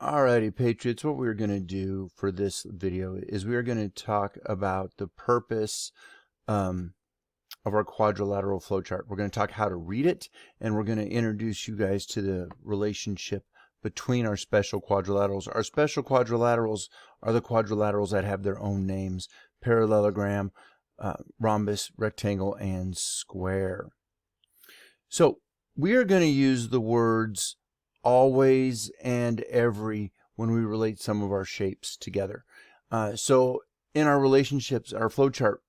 Alrighty, Patriots, what we're going to do for this video is we're going to talk about the purpose of our quadrilateral flowchart. We're going to talk how to read it, and we're going to introduce you guys to the relationship between our special quadrilaterals. Our special quadrilaterals are the quadrilaterals that have their own names: parallelogram, rhombus, rectangle, and square. So we are going to use the words always and every when we relate some of our shapes together. So in our relationships, our flowchart,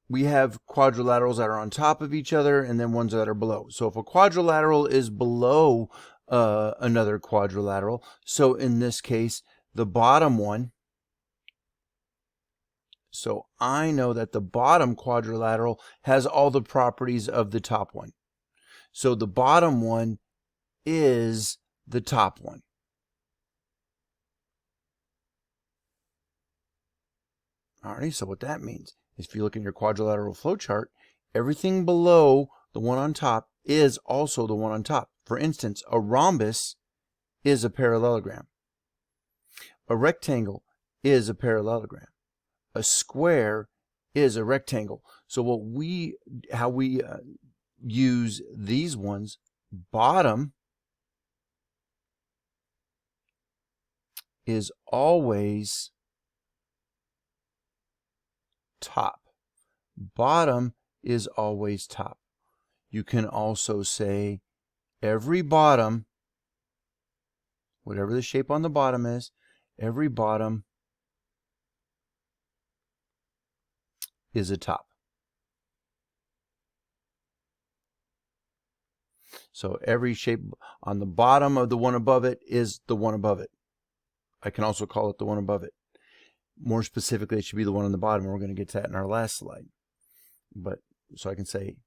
we have quadrilaterals that are on top of each other and then ones that are below. So if a quadrilateral is below another quadrilateral, so in this case, the bottom one, so I know that the bottom quadrilateral has all the properties of the top one. So the bottom one is the top one. Alrighty, so what that means is if you look in your quadrilateral flowchart, everything below the one on top is also the one on top. For instance, a rhombus is a parallelogram. A rectangle is a parallelogram. A square is a rectangle. So how we use these ones, bottom is always top. Bottom is always top. You can also say every bottom, whatever the shape on the bottom is, every bottom is a top. So every shape on the bottom of the one above it is the one above it. I can also call it the one above it. More specifically, it should be the one on the bottom, and we're going to get to that in our last slide. But so I can say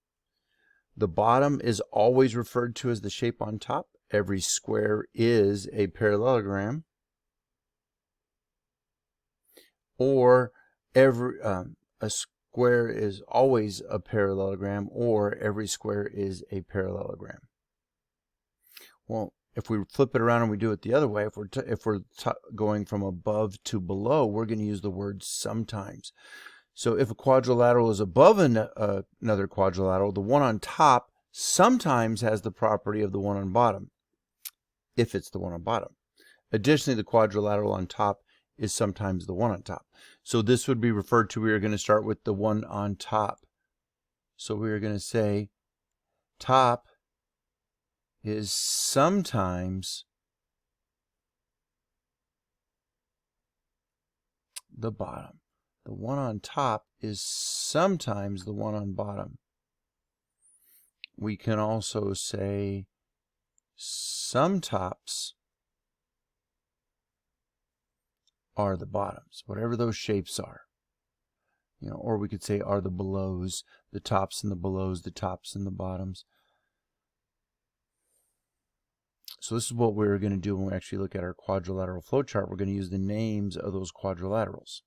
the bottom is always referred to as the shape on top. Every square is a parallelogram, or a square is always a parallelogram, or every square is a parallelogram. Well, if we flip it around and we do it the other way, if we're going from above to below, we're going to use the word sometimes. So if a quadrilateral is above another quadrilateral, the one on top sometimes has the property of the one on bottom, if it's the one on bottom. Additionally, the quadrilateral on top is sometimes the one on top. So this would be referred to, we are going to start with the one on top. So we are going to say top is sometimes the bottom. The one on top is sometimes the one on bottom. We can also say some tops are the bottoms, whatever those shapes are. Or we could say are the belows, the tops and the belows, the tops and the bottoms. So this is what we're going to do when we actually look at our quadrilateral flowchart. We're going to use the names of those quadrilaterals.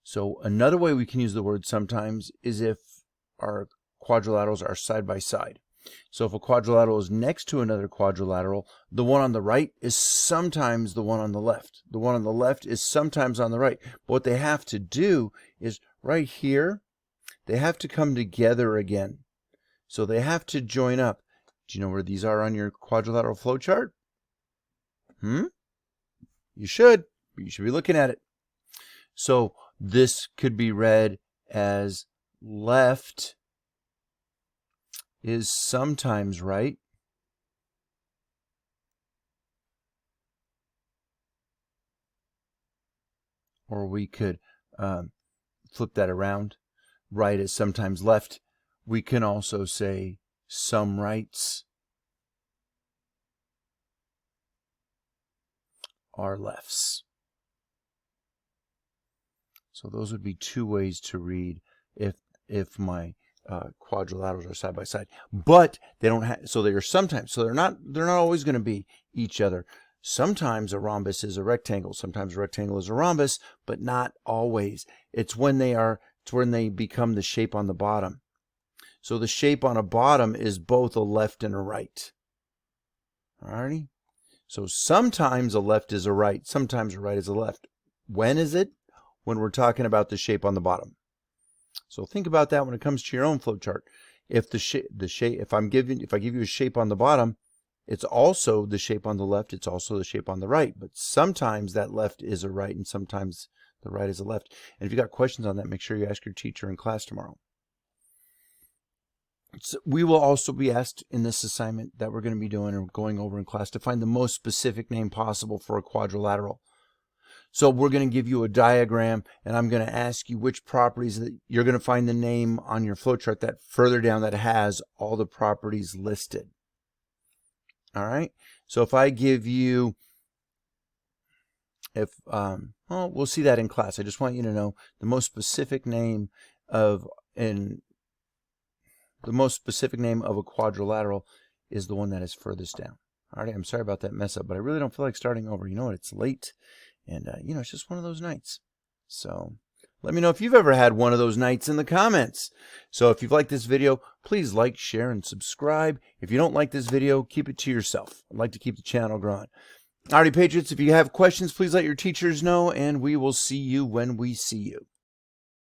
So another way we can use the word sometimes is if our quadrilaterals are side by side. So if a quadrilateral is next to another quadrilateral, the one on the right is sometimes the one on the left. The one on the left is sometimes on the right. But what they have to do is right here, they have to come together again. So they have to join up. Do you know where these are on your quadrilateral flowchart? You should. But you should be looking at it. So this could be read as left is sometimes right, or we could flip that around. Right is sometimes left. We can also say some rights are lefts. So those would be two ways to read if my quadrilaterals are side by side, but they don't have. So they are sometimes. So they're not always going to be each other. Sometimes a rhombus is a rectangle. Sometimes a rectangle is a rhombus, but not always. It's when they become the shape on the bottom. So the shape on a bottom is both a left and a right. Alrighty. So sometimes a left is a right, sometimes a right is a left. When is it? When we're talking about the shape on the bottom. So think about that when it comes to your own flowchart. If if I give you a shape on the bottom, it's also the shape on the left, it's also the shape on the right. But sometimes that left is a right and sometimes the right is a left. And if you got questions on that, make sure you ask your teacher in class tomorrow. So we will also be asked in this assignment that we're going to be doing or going over in class to find the most specific name possible for a quadrilateral. So we're going to give you a diagram, and I'm going to ask you which properties that you're going to find the name on your flowchart that further down that has all the properties listed. All right. So if I give you, well, we'll see that in class. I just want you to know the most specific name of a quadrilateral is the one that is furthest down. All right. I'm sorry about that mess up, but I really don't feel like starting over. You know what? It's late. And, you know, it's just one of those nights. So let me know if you've ever had one of those nights in the comments. So if you've liked this video, please like, share, and subscribe. If you don't like this video, keep it to yourself. I'd like to keep the channel growing. Alrighty, Patriots, if you have questions, please let your teachers know, and we will see you when we see you.